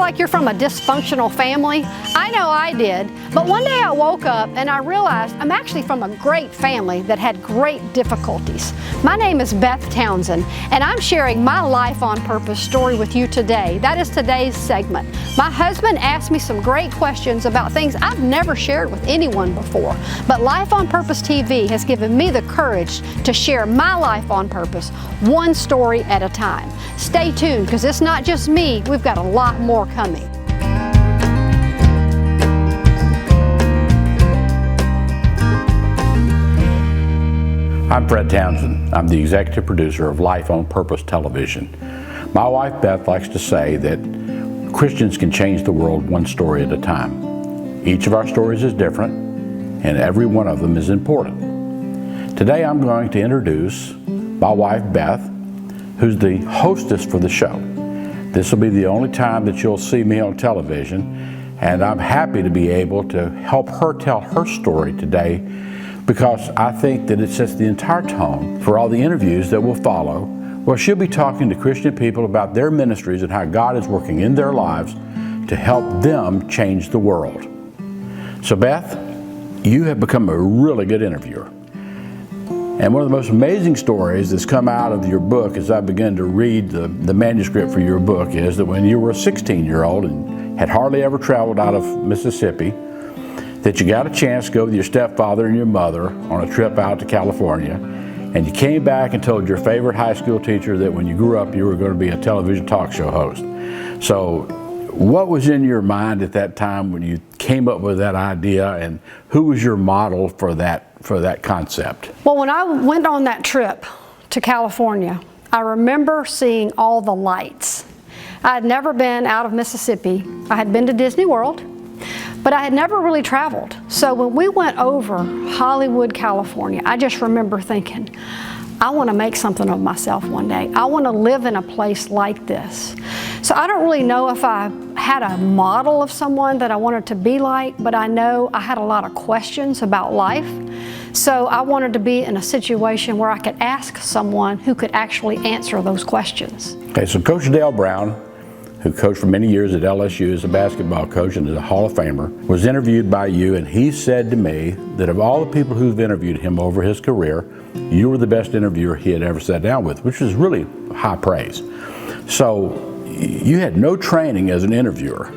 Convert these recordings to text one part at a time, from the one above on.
like you're from a dysfunctional family? I know I did, but one day I woke up and I realized I'm actually from a great family that had great difficulties. My name is Beth Townsend, and I'm sharing my Life on Purpose story with you today. That is today's segment. My husband asked me some great questions about things I've never shared with anyone before, but Life on Purpose TV has given me the courage to share my life on purpose, one story at a time. Stay tuned, because it's not just me, we've got a lot more coming. I'm Beth Townsend. I'm the executive producer of Life on Purpose Television. My wife Beth likes to say that Christians can change the world one story at a time. Each of our stories is different, and every one of them is important. Today I'm going to introduce my wife Beth, who's the hostess for the show. This will be the only time that you'll see me on television, and I'm happy to be able to help her tell her story today, because I think that it sets the entire tone for all the interviews that will follow, where she'll be talking to Christian people about their ministries and how God is working in their lives to help them change the world. So Beth, you have become a really good interviewer. And one of the most amazing stories that's come out of your book as I began to read the manuscript for your book is that when you were a 16-year-old and had hardly ever traveled out of Mississippi, that you got a chance to go with your stepfather and your mother on a trip out to California, and you came back and told your favorite high school teacher that when you grew up you were going to be a television talk show host. So what was in your mind at that time when you came up with that idea, and who was your model for that concept? Well, when I went on that trip to California, I remember seeing all the lights. I had never been out of Mississippi. I had been to Disney World, but I had never really traveled. So when we went over Hollywood, California, I just remember thinking, I want to make something of myself one day. I want to live in a place like this. So I don't really know if I had a model of someone that I wanted to be like, but I know I had a lot of questions about life. So I wanted to be in a situation where I could ask someone who could actually answer those questions. Okay, so Coach Dale Brown, who coached for many years at LSU as a basketball coach and is a Hall of Famer, was interviewed by you, and he said to me that of all the people who've interviewed him over his career, you were the best interviewer he had ever sat down with, which was really high praise. So you had no training as an interviewer.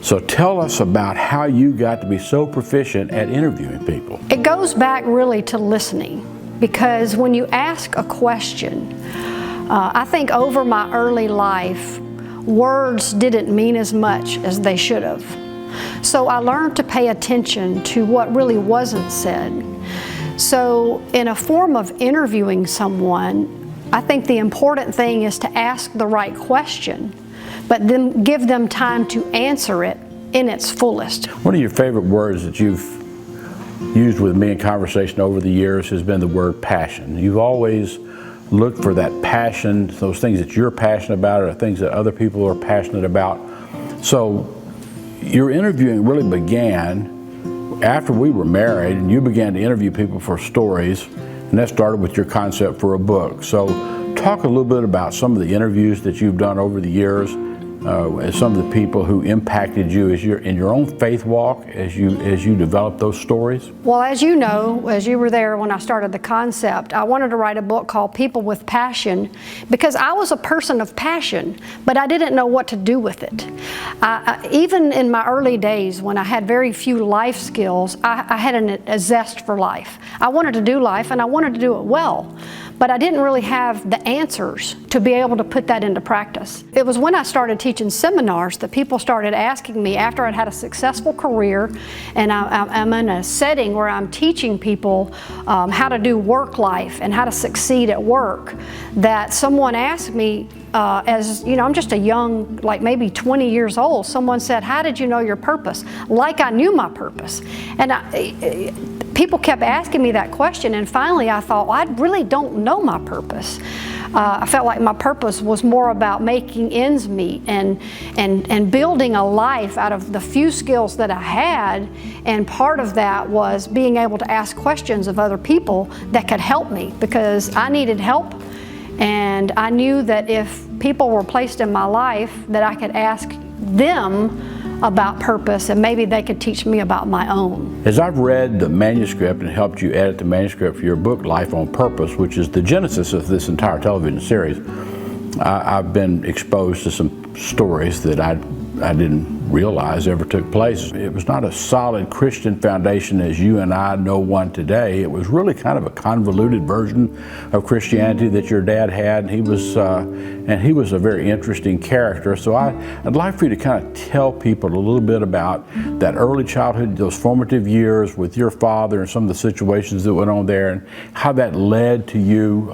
So tell us about how you got to be so proficient at interviewing people. It goes back really to listening, because when you ask a question, I think over my early life, words didn't mean as much as they should have. So I learned to pay attention to what really wasn't said. So in a form of interviewing someone, I think the important thing is to ask the right question, but then give them time to answer it in its fullest. One of your favorite words that you've used with me in conversation over the years has been the word passion. You've always looked for that passion, those things that you're passionate about or things that other people are passionate about. So your interviewing really began after we were married, and you began to interview people for stories, and that started with your concept for a book. So talk a little bit about some of the interviews that you've done over the years, some of the people who impacted you in your own faith walk as you developed those stories. Well, as you know, as you were there when I started the concept, I wanted to write a book called People with Passion, because I was a person of passion, but I didn't know what to do with it. Even in my early days, when I had very few life skills, I had a zest for life. I wanted to do life, and I wanted to do it well. But I didn't really have the answers to be able to put that into practice. It was when I started teaching seminars that people started asking me, after I'd had a successful career and I'm in a setting where I'm teaching people how to do work life and how to succeed at work, that someone asked me, as you know, I'm just a young, like maybe 20 years old, someone said, how did you know your purpose? Like I knew my purpose. And people kept asking me that question, and finally I thought, well, I really don't know my purpose. I felt like my purpose was more about making ends meet and building a life out of the few skills that I had, and part of that was being able to ask questions of other people that could help me, because I needed help, and I knew that if people were placed in my life that I could ask them about purpose, and maybe they could teach me about my own. As I've read the manuscript and helped you edit the manuscript for your book, Life on Purpose, which is the genesis of this entire television series, I've been exposed to some stories that I didn't realize ever took place. It was not a solid Christian foundation as you and I know one today. It was really kind of a convoluted version of Christianity that your dad had. He was a very interesting character. So I'd like for you to kind of tell people a little bit about that early childhood, those formative years with your father and some of the situations that went on there, and how that led to you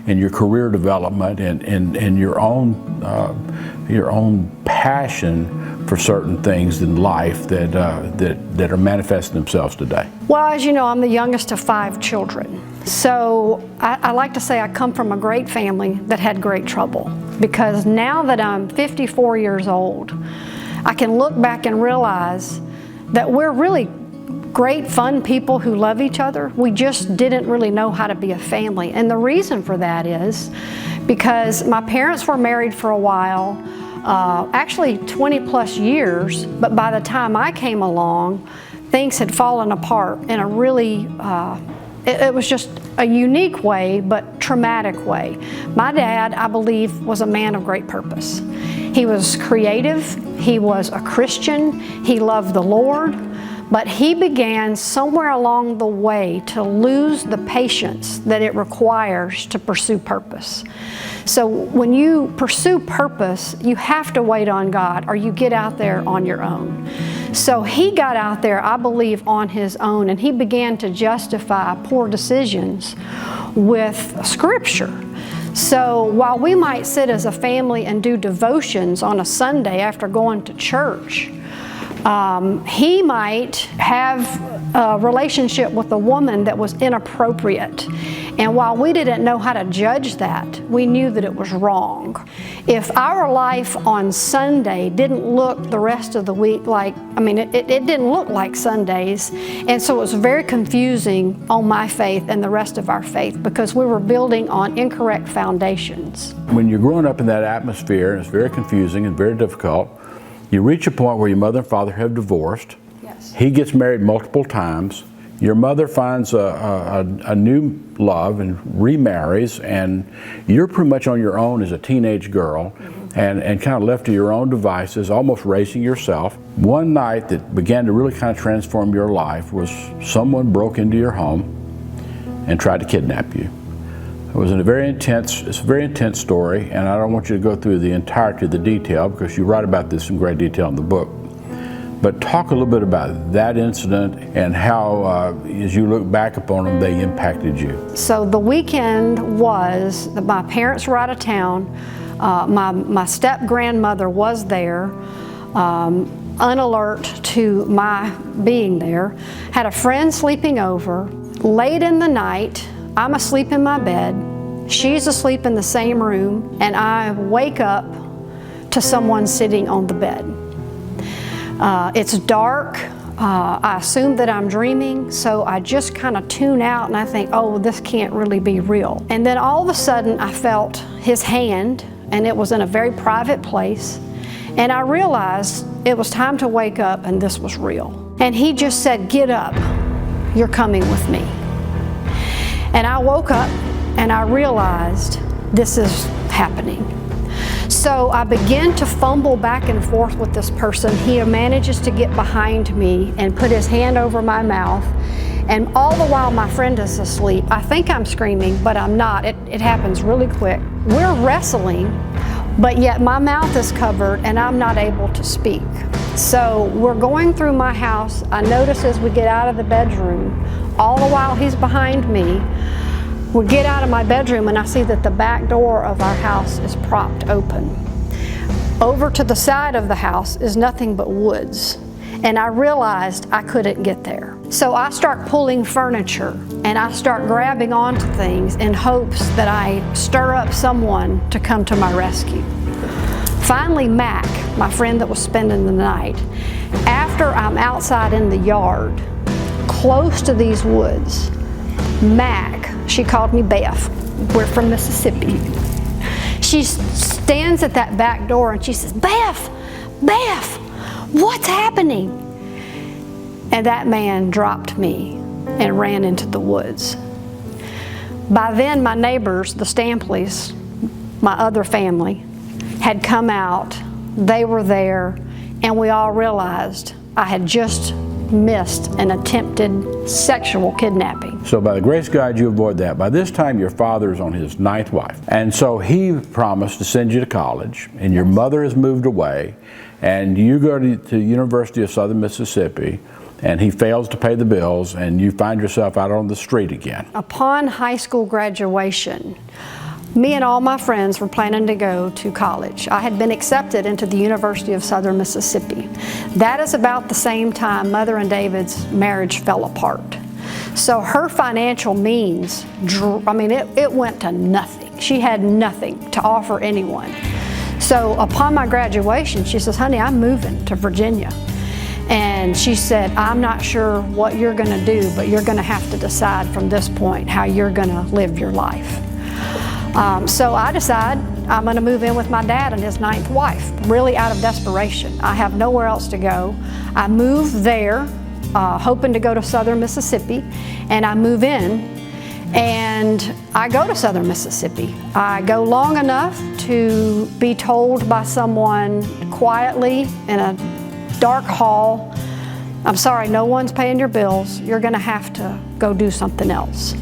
in your career development and your own passion for certain things in life that are manifesting themselves today. Well, as you know, I'm the youngest of 5 children. So I like to say I come from a great family that had great trouble, because now that I'm 54 years old, I can look back and realize that we're really great, fun people who love each other. We just didn't really know how to be a family. And the reason for that is because my parents were married for a while, actually 20 plus years, but by the time I came along, things had fallen apart in a really, it was just a unique way, but traumatic way. My dad, I believe, was a man of great purpose. He was creative, he was a Christian, he loved the Lord, but he began somewhere along the way to lose the patience that it requires to pursue purpose. So when you pursue purpose, you have to wait on God, or you get out there on your own. So he got out there, I believe, on his own, and he began to justify poor decisions with Scripture. So while we might sit as a family and do devotions on a Sunday after going to church, he might have a relationship with a woman that was inappropriate. And while we didn't know how to judge that, we knew that it was wrong. If our life on Sunday didn't look the rest of the week like, it didn't look like Sundays. And so it was very confusing on my faith and the rest of our faith, because we were building on incorrect foundations. When you're growing up in that atmosphere, and it's very confusing and very difficult, you reach a point where your mother and father have divorced. Yes. He gets married multiple times. Your mother finds a new love and remarries, and you're pretty much on your own as a teenage girl, and kind of left to your own devices, almost raising yourself. One night that began to really kind of transform your life was someone broke into your home and tried to kidnap you. It was it's a very intense story, and I don't want you to go through the entirety of the detail, because you write about this in great detail in the book. But talk a little bit about that incident and how, as you look back upon them, they impacted you. So the weekend was that my parents were out of town. My step-grandmother was there, unalert to my being there. Had a friend sleeping over. Late in the night, I'm asleep in my bed. She's asleep in the same room, and I wake up to someone sitting on the bed. It's dark. I assume that I'm dreaming, so I just kind of tune out and I think, oh, this can't really be real. And then all of a sudden I felt his hand, and it was in a very private place, and I realized it was time to wake up and this was real. And he just said, "Get up, you're coming with me." And I woke up and I realized this is happening. So I began to fumble back and forth with this person. He manages to get behind me and put his hand over my mouth. And all the while my friend is asleep. I think I'm screaming, but I'm not. It happens really quick. We're wrestling, but yet my mouth is covered and I'm not able to speak. So we're going through my house. I notice as we get out of the bedroom, all the while he's behind me, we get out of my bedroom and I see that the back door of our house is propped open. Over to the side of the house is nothing but woods. And I realized I couldn't get there. So I start pulling furniture and I start grabbing onto things in hopes that I stir up someone to come to my rescue. Finally, Mac, my friend that was spending the night, after I'm outside in the yard, close to these woods, Mac, she called me Beth. We're from Mississippi. She stands at that back door and she says, "Beth, Beth, what's happening? And that man dropped me and ran into the woods. By then, my neighbors, the Stampleys, my other family, had come out. They were there, and we all realized I had just missed an attempted sexual kidnapping. So by the grace of God, you avoid that. By this time, your father's on his 9th wife. And so he promised to send you to college, and your mother has moved away, and you go to University of Southern Mississippi, and he fails to pay the bills, and you find yourself out on the street again. Upon high school graduation, me and all my friends were planning to go to college. I had been accepted into the University of Southern Mississippi. That is about the same time Mother and David's marriage fell apart. So her financial means, it went to nothing. She had nothing to offer anyone. So upon my graduation, she says, honey, I'm moving to Virginia. And she said, I'm not sure what you're going to do, but you're going to have to decide from this point how you're going to live your life. So I decide I'm going to move in with my dad and his 9th wife, really out of desperation. I have nowhere else to go. I move there, hoping to go to Southern Mississippi, and I move in, and I go to Southern Mississippi. I go long enough to be told by someone quietly in a dark hall, I'm sorry, no one's paying your bills. You're going to have to go do something else.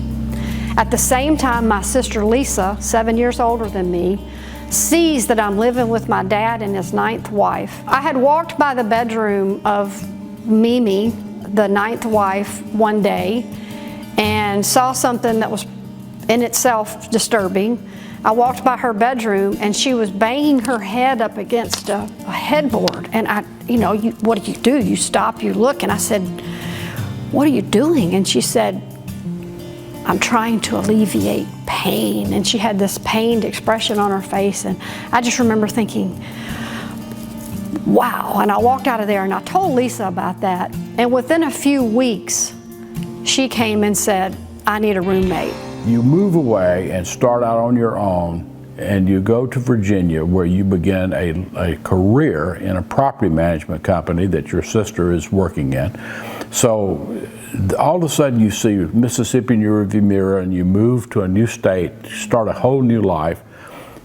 At the same time, my sister Lisa, 7 years older than me, sees that I'm living with my dad and his 9th wife. I had walked by the bedroom of Mimi, the 9th wife, one day and saw something that was in itself disturbing. I walked by her bedroom and she was banging her head up against a headboard. And what do? You stop, you look. And I said, what are you doing? And she said, I'm trying to alleviate pain. And she had this pained expression on her face. And I just remember thinking, wow. And I walked out of there and I told Lisa about that. And within a few weeks, she came and said, I need a roommate. You move away and start out on your own, and you go to Virginia where you begin a career in a property management company that your sister is working in. So all of a sudden you see Mississippi in your rearview mirror and you move to a new state, start a whole new life,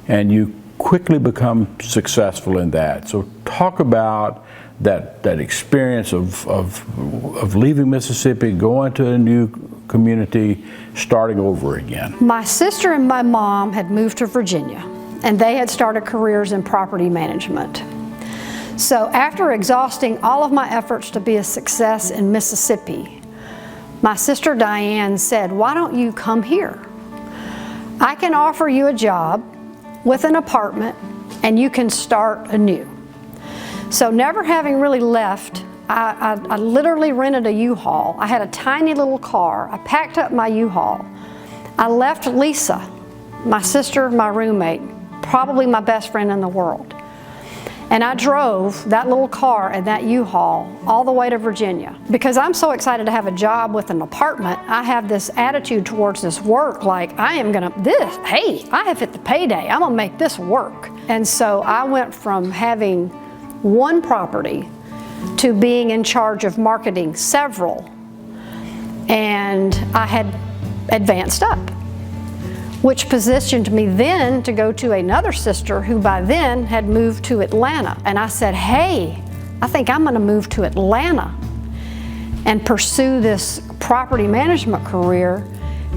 and you quickly become successful in that. So talk about that experience of leaving Mississippi, going to a new community, starting over again. My sister and my mom had moved to Virginia, and they had started careers in property management. So after exhausting all of my efforts to be a success in Mississippi, my sister Diane said, why don't you come here? I can offer you a job with an apartment, and you can start anew. So never having really left, I literally rented a U-Haul. I had a tiny little car. I packed up my U-Haul. I left Lisa, my sister, my roommate, probably my best friend in the world. And I drove that little car and that U-Haul all the way to Virginia. Because I'm so excited to have a job with an apartment, I have this attitude towards this work like, I have hit the payday. I'm gonna make this work. And so I went from having one property to being in charge of marketing several, and I had advanced up, which positioned me then to go to another sister who by then had moved to Atlanta. And I said, hey, I think I'm gonna move to Atlanta and pursue this property management career,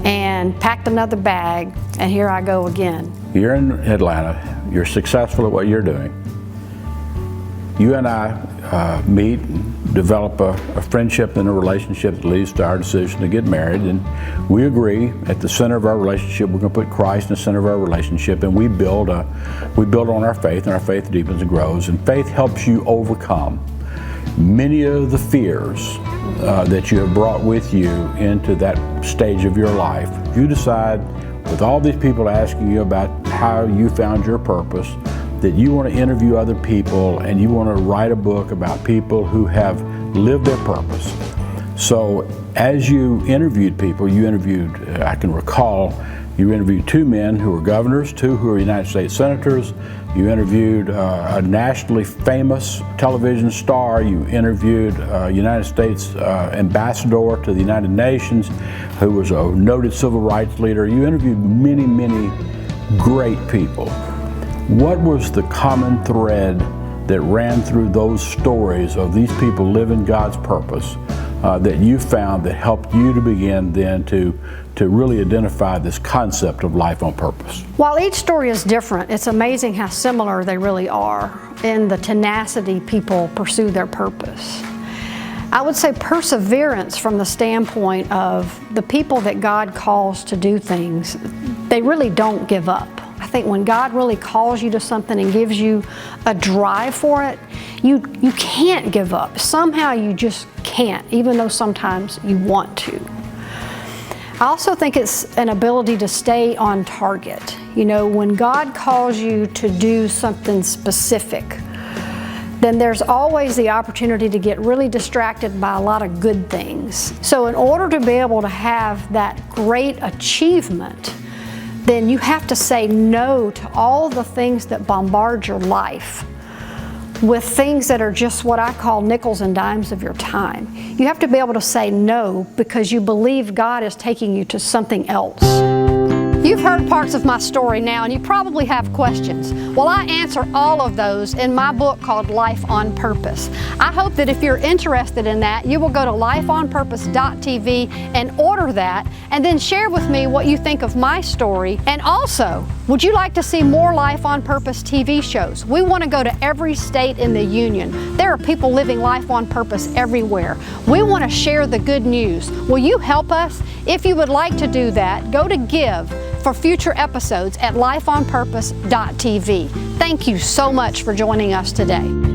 and packed another bag, and here I go again. You're in Atlanta, you're successful at what you're doing. You and I meet and develop a friendship and a relationship that leads to our decision to get married, and we agree at the center of our relationship we're going to put Christ in the center of our relationship, and we build on our faith, and our faith deepens and grows, and faith helps you overcome many of the fears that you have brought with you into that stage of your life. If you decide, with all these people asking you about how you found your purpose, that you want to interview other people and you want to write a book about people who have lived their purpose. So as you interviewed people, I can recall You interviewed 2 men who were governors, 2 who were United States senators. You interviewed a nationally famous television star. You interviewed a United States ambassador to the United Nations who was a noted civil rights leader. You interviewed many, many great people. What was the common thread that ran through those stories of these people living God's purpose that you found that helped you to begin then to really identify this concept of life on purpose? While each story is different, it's amazing how similar they really are in the tenacity people pursue their purpose. I would say perseverance from the standpoint of the people that God calls to do things, they really don't give up. I think when God really calls you to something and gives you a drive for it, you can't give up. Somehow you just can't, even though sometimes you want to. I also think it's an ability to stay on target. You know, when God calls you to do something specific, then there's always the opportunity to get really distracted by a lot of good things. So in order to be able to have that great achievement, then you have to say no to all the things that bombard your life with things that are just what I call nickels and dimes of your time. You have to be able to say no because you believe God is taking you to something else. You've heard parts of my story now, and you probably have questions. Well, I answer all of those in my book called Life on Purpose. I hope that if you're interested in that, you will go to lifeonpurpose.tv and order that, and then share with me what you think of my story. And also, would you like to see more Life on Purpose TV shows? We want to go to every state in the union. There are people living life on purpose everywhere. We want to share the good news. Will you help us? If you would like to do that, go to Give for future episodes at lifeonpurpose.tv. Thank you so much for joining us today.